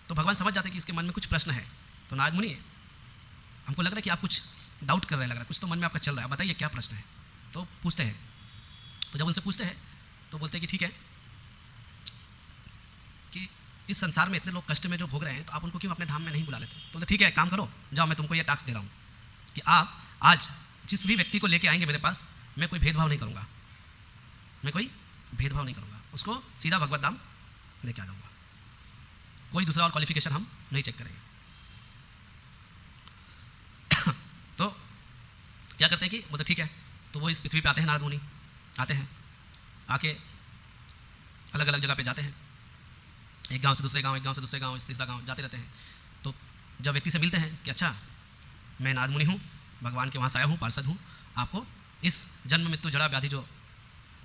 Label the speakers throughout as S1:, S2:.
S1: तो भगवान समझ जाते कि इसके मन में कुछ प्रश्न है। तो नारद मुनि, हमको लग रहा है कि आप कुछ डाउट कर रहे हैं, लग रहा है कुछ तो मन में आपका चल रहा है, बताइए क्या प्रश्न है। तो पूछते हैं। तो जब उनसे पूछते हैं तो बोलते हैं कि ठीक है, कि इस संसार में इतने लोग कष्ट में जो भोग रहे हैं, तो आप उनको क्यों अपने धाम में नहीं बुला लेते। तो ठीक है, काम करो, जाओ, मैं तुमको ये टास्क दे रहा हूँ कि आप आज जिस भी व्यक्ति को लेके आएंगे मेरे पास, मैं कोई भेदभाव नहीं करूँगा, मैं कोई भेदभाव नहीं करूँगा, उसको सीधा भगवत धाम लेके आ जाऊँगा, कोई दूसरा और क्वालिफिकेशन हम नहीं चेक करेंगे। तो क्या करते हैं कि बोलते ठीक है, तो वो इस पृथ्वी पे आते हैं, नारद मुनि आते हैं, आके अलग अलग जगह पे जाते हैं, एक गांव से दूसरे गांव, एक गांव से दूसरे गांव, तीसरा गांव जाते रहते हैं। तो जब व्यक्ति से मिलते हैं कि अच्छा मैं नारद मुनि हूँ, भगवान के वहाँ से आया हूँ, पार्षद हूँ, आपको इस जन्म मृत्यु जड़ा व्याधि जो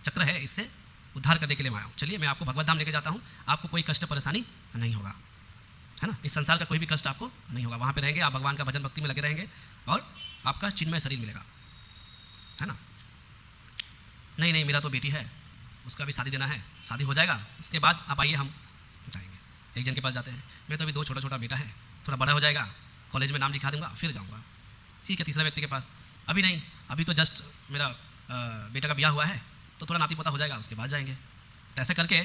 S1: चक्र है इससे उद्धार करने के लिए मैं आया हूँ, चलिए मैं आपको भगवत धाम लेके जाता हूँ, आपको कोई कष्ट परेशानी नहीं होगा, है ना, इस संसार का कोई भी कष्ट आपको नहीं होगा, वहाँ पे रहेंगे आप, भगवान का भजन भक्ति में लगे रहेंगे और आपका चिन्मय शरीर मिलेगा, है ना। नहीं नहीं, मेरा तो बेटी है, उसका भी शादी देना है, शादी हो जाएगा उसके बाद आप आइए, हम जाएंगे। एक जन के पास जाते हैं, मेरे तो अभी 2 छोटा छोटा बेटा है, थोड़ा बड़ा हो जाएगा, कॉलेज में नाम लिखा दूंगा फिर जाऊँगा। ठीक है, तीसरा व्यक्ति के पास, अभी नहीं, अभी तो जस्ट मेरा बेटा का ब्याह हुआ है, तो थोड़ा नाती पोता हो जाएगा उसके बाद जाएंगे। तो ऐसे करके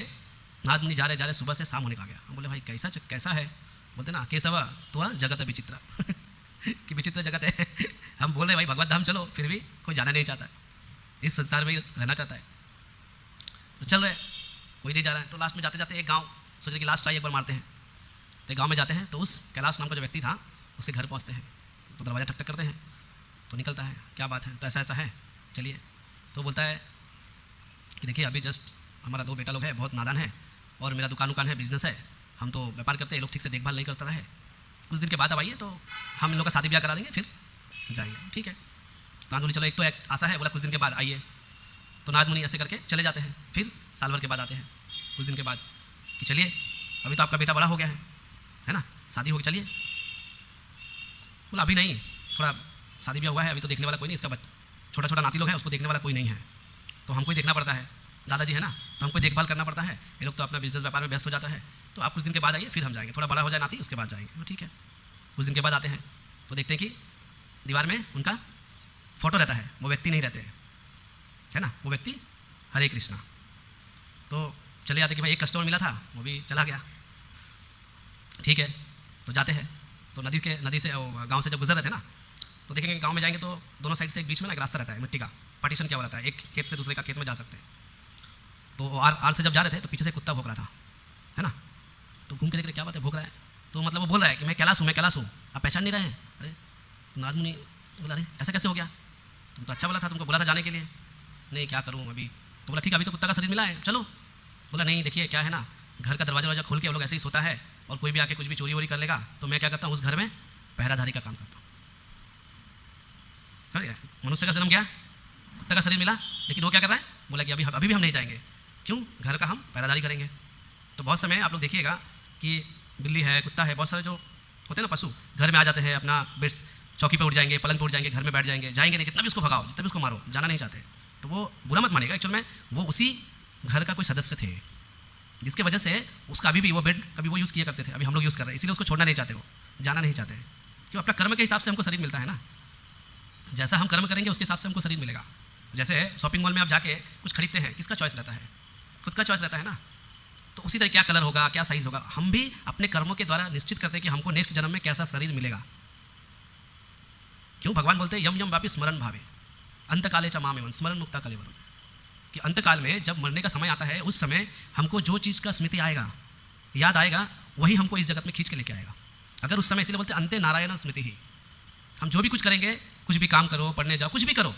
S1: नारद मुनि जा रहे सुबह से शाम होने का गया। हम बोले भाई कैसा है, बोलते ना केशव तो जगत विचित्र कि विचित्र जगत है। हम बोल रहे भाई भगवत धाम चलो, फिर भी कोई जाना नहीं चाहता है, इस संसार में रहना चाहता है, तो चल रहे कोई नहीं जा रहा है। तो लास्ट में जाते जाते एक गाँव सोचे कि लास्ट ट्राई एक बार मारते हैं। तो गाँव में जाते हैं, तो उस कैलाश नाम का जो व्यक्ति था उसके घर पहुँचते हैं, तो दरवाज़ा ठक ठक करते हैं, तो निकलता है, क्या बात है, तो ऐसा है, चलिए। तो बोलता है कि देखिए अभी जस्ट हमारा 2 बेटा लोग है, बहुत नादान है, और मेरा दुकान है, बिजनेस है, हम तो व्यापार करते हैं, लोग ठीक से देखभाल नहीं करता रहे, कुछ दिन के बाद अब आइए तो हम इन लोग का शादी ब्याह करा देंगे, फिर जाएंगे। ठीक है, तो नारद मुनि चलो, एक तो आशा है, बोला कुछ दिन के बाद आइए। तो नारद मुनि ऐसे करके चले जाते हैं, फिर साल भर के बाद आते हैं, कुछ दिन के बाद कि चलिए अभी तो आपका बेटा बड़ा हो गया है ना, शादी होगी, चलिए। बोला अभी नहीं, थोड़ा शादी ब्याह हुआ है, अभी तो देखने वाला कोई नहीं, इसका छोटा छोटा नाती लोग हैं, उसको देखने वाला कोई नहीं है, तो हमको ही देखना पड़ता है, दादाजी है ना, तो हमको देखभाल करना पड़ता है, ये लोग तो अपना बिजनेस व्यापार में व्यस्त हो जाता है, तो आप कुछ दिन के बाद आइए, फिर हम जाएंगे, थोड़ा बड़ा हो जाए नाती, उसके बाद जाएंगे। तो ठीक है, कुछ दिन के बाद आते हैं, तो देखते हैं कि दीवार में उनका फोटो रहता है, वो व्यक्ति नहीं रहते हैं, है ना, वो व्यक्ति हरे कृष्णा। तो चले जाते कि भाई एक कस्टमर मिला था, वो भी चला गया। ठीक है, तो जाते हैं, तो नदी से गाँव से जब गुजर रहे थे ना, तो देखेंगे गाँव में जाएंगे तो दोनों साइड से एक बीच में ना एक रास्ता रहता है, मिट्टी का पार्टीशन क्या हो रहता है, एक खेत से दूसरे का खेत में जा सकते हैं। तो आर से जब जा रहे थे तो पीछे से कुत्ता भौंक रहा था, है ना, तो घूम के देख रहे क्या बात है, भौंक रहा है, तो मतलब वो बोल रहा है कि मैं कैलाश हूँ, आप पहचान नहीं रहे हैं। अरे तो नारद मुनि बोला अरे ऐसा कैसे हो गया, तुम तो अच्छा बोला था, तुमको बोला था जाने के लिए, नहीं क्या करूँ अभी। तो बोला ठीक है, अभी तो कुत्ता का शरीर मिला है, चलो। बोला नहीं देखिए क्या है ना, घर का दरवाजा खोल के वो लोग ऐसे ही सोता है, और कोई भी आके कुछ भी चोरी वोरी कर लेगा, तो मैं क्या करता हूँ उस घर में पहराधारी का काम करता हूँ। समझ गया, मनुष्य का जन्म गया, कुत्ता का शरीर मिला, लेकिन वो क्या कर रहा है, बोला कि अभी भी हम नहीं जाएंगे, क्यों, घर का हम पहरादारी करेंगे। तो बहुत समय आप लोग देखिएगा कि बिल्ली है, कुत्ता है, बहुत सारे जो होते हैं ना पशु, घर में आ जाते हैं, अपना बेड चौकी पर उठ जाएंगे, पलंग पर उठ जाएंगे, घर में बैठ जाएंगे नहीं, जितना भी उसको भगाओ, जितना भी उसको मारो, जाना नहीं चाहते। तो वो बुरा मत मानेगा, एक्चुअल में वो उसी घर का कोई सदस्य थे, जिसके वजह से उसका अभी भी वो बेड कभी वो यूज़ किया करते थे, अभी हम लोग यूज़ कर रहे हैं, इसीलिए उसको छोड़ना नहीं चाहते, वो जाना नहीं चाहते, क्यों, अपना कर्म के हिसाब से हमको शरीर मिलता है ना, जैसा हम कर्म करेंगे उसके हिसाब से हमको शरीर मिलेगा। जैसे शॉपिंग मॉल में आप जाके कुछ खरीदते हैं, किसका चॉइस रहता है, खुद का चॉइस रहता है ना, तो उसी तरह क्या कलर होगा, क्या साइज़ होगा, हम भी अपने कर्मों के द्वारा निश्चित करते हैं कि हमको नेक्स्ट जन्म में कैसा शरीर मिलेगा। क्यों, भगवान बोलते हैं यम यम व्यापी स्मरण भावे अंतकाले च मामेवं स्मरण मुक्ता कलेवरम, कि अंतकाल में जब मरने का समय आता है, उस समय हमको जो चीज़ का स्मृति आएगा, याद आएगा, वही हमको इस जगत में खींच के लेके आएगा। अगर उस समय, इसलिए बोलते अंते नारायण स्मृति ही, हम जो भी कुछ करेंगे, कुछ भी काम करो, पढ़ने जाओ, कुछ भी करो,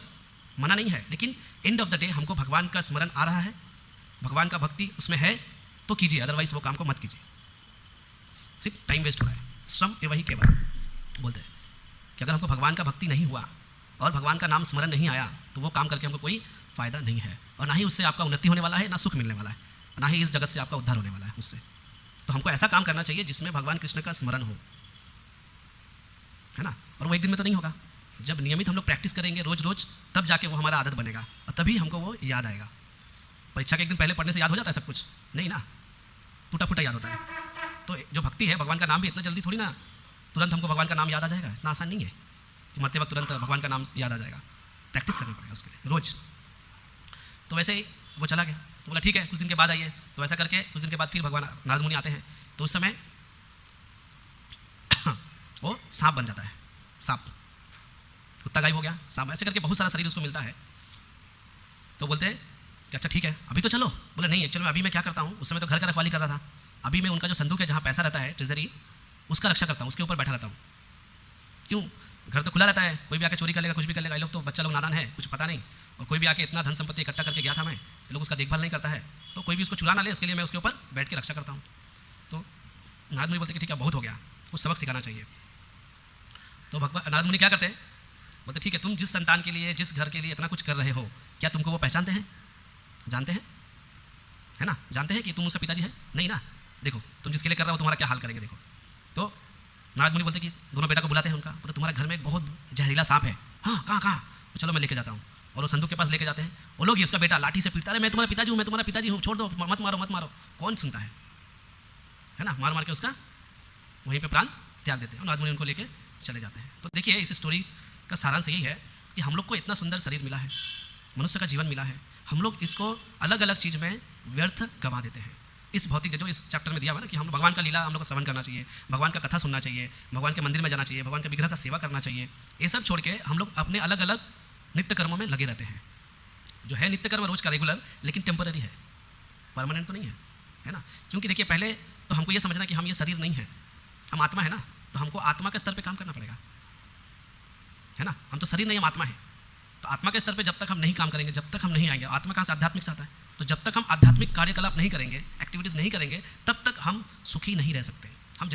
S1: मना नहीं है, लेकिन एंड ऑफ द डे हमको भगवान का स्मरण आ रहा है, भगवान का भक्ति उसमें है तो कीजिए, अदरवाइज वो काम को मत कीजिए, सिर्फ टाइम वेस्ट हो रहा है। श्रम ए वही केवल बोलते हैं कि अगर हमको भगवान का भक्ति नहीं हुआ और भगवान का नाम स्मरण नहीं आया, तो वो काम करके हमको कोई फ़ायदा नहीं है, और ना ही उससे आपका उन्नति होने वाला है, ना सुख मिलने वाला है, ना ही इस जगत से आपका उद्धार होने वाला है उससे। तो हमको ऐसा काम करना चाहिए जिसमें भगवान कृष्ण का स्मरण हो, है ना, और वो एक दिन में तो नहीं होगा, जब नियमित हम लोग प्रैक्टिस करेंगे रोज़ रोज़, तब जाके वो हमारा आदत बनेगा, और तभी हमको वो याद आएगा। परीक्षा के एक दिन पहले पढ़ने से याद हो जाता है सब कुछ, नहीं ना, टूटा फूटा याद होता है। तो जो भक्ति है, भगवान का नाम भी इतना जल्दी थोड़ी ना तुरंत हमको भगवान का नाम याद आ जाएगा, इतना आसान नहीं है कि मरते वक्त तुरंत भगवान का नाम याद आ जाएगा, प्रैक्टिस करनी पड़ेगा उसके लिए रोज़। तो वैसे ही वो चला गया, तो बोला ठीक है कुछ दिन के बाद आइए। तो ऐसा करके कुछ दिन के बाद फिर भगवान नारद मुनि आते हैं, तो उस समय वो सांप बन जाता है, सांप, कुत्ता गायब हो गया, सांप, ऐसे करके बहुत सारा शरीर उसको मिलता है। तो बोलते हैं कि अच्छा ठीक है अभी तो चलो। बोले नहीं एक्चुअली अभी मैं क्या करता हूँ, उस समय तो घर का रखवाली कर रहा था, अभी मैं उनका जो संदूक है जहाँ पैसा रहता है ट्रेजरी, उसका रक्षा करता हूँ, उसके ऊपर बैठा रहता हूँ। क्यों, घर तो खुला रहता है, कोई भी आके चोरी कर लेगा, कुछ भी कर लेगा, ये लोग तो बच्चा लोग नादान है, कुछ पता नहीं, और कोई भी आके इतना धन संपत्ति इकट्ठा करके गया था मैं, ये लोग उसका देखभाल नहीं करता है, तो कोई भी उसको चुरा ना ले, इसके लिए मैं उसके ऊपर बैठ के रक्षा करता हूँ। तो नारद मुनि बोलते कि ठीक है बहुत हो गया, कुछ सबक सिखाना चाहिए। तो भगवान नारद मुनि क्या करते हैं, बोलते ठीक है तुम जिस संतान के लिए, जिस घर के लिए इतना कुछ कर रहे हो, क्या तुमको वो पहचानते हैं, जानते हैं, है ना, जानते हैं कि तुम उसका पिताजी है? नहीं ना, देखो तुम जिसके लिए कर रहे हो तुम्हारा क्या हाल करेंगे देखो। तो नारद मुनि बोलते कि दोनों बेटा को बुलाते हैं उनका, बोलते तुम्हारे घर में एक बहुत जहरीला सांप है। हाँ कहाँ कहाँ, तो चलो मैं लेके जाता हूँ, और वो संदूक के पास लेके जाते हैं। वो लोग ही उसका बेटा लाठी से पीटता है, मैं तुम्हारा पिताजी हूँ, मैं तुम्हारा पिताजी हूँ, छोड़ दो, मत मारो मत मारो। कौन सुनता है ना, मार मार के उसका वहीं पे प्राण त्याग देते हैं, नारद मुनि उनको लेके चले जाते हैं। तो देखिए इस स्टोरी का सारांश यही है कि हम लोग को इतना सुंदर शरीर मिला है, मनुष्य का जीवन मिला है, हम लोग इसको अलग अलग चीज़ में व्यर्थ गंवा देते हैं। इस भौतिक जो इस चैप्टर में दिया हुआ ना कि हम भगवान का लीला हम लोग को श्रवण करना चाहिए, भगवान का कथा सुनना चाहिए, भगवान के मंदिर में जाना चाहिए, भगवान के विग्रह का सेवा करना चाहिए, ये सब छोड़ के हम लोग अपने अलग अलग नित्य कर्मों में लगे रहते हैं। जो है नित्य कर्म रोज का रेगुलर, लेकिन टेम्पररी है, परमानेंट तो नहीं है ना। क्योंकि देखिए पहले तो हमको ये समझना कि हम ये शरीर नहीं है, हम आत्मा है ना, तो हमको आत्मा के स्तर पे काम करना पड़ेगा, है ना। हम तो शरीर नहीं, हम आत्मा है। तो आत्मा के स्तर पे जब तक हम नहीं काम करेंगे, जब तक हम नहीं आएंगे, आत्मा कहाँ से, आध्यात्मिक से आता है, तो जब तक हम आध्यात्मिक कार्यकलाप नहीं करेंगे, एक्टिविटीज़ नहीं करेंगे, तब तक हम सुखी नहीं रह सकते। हम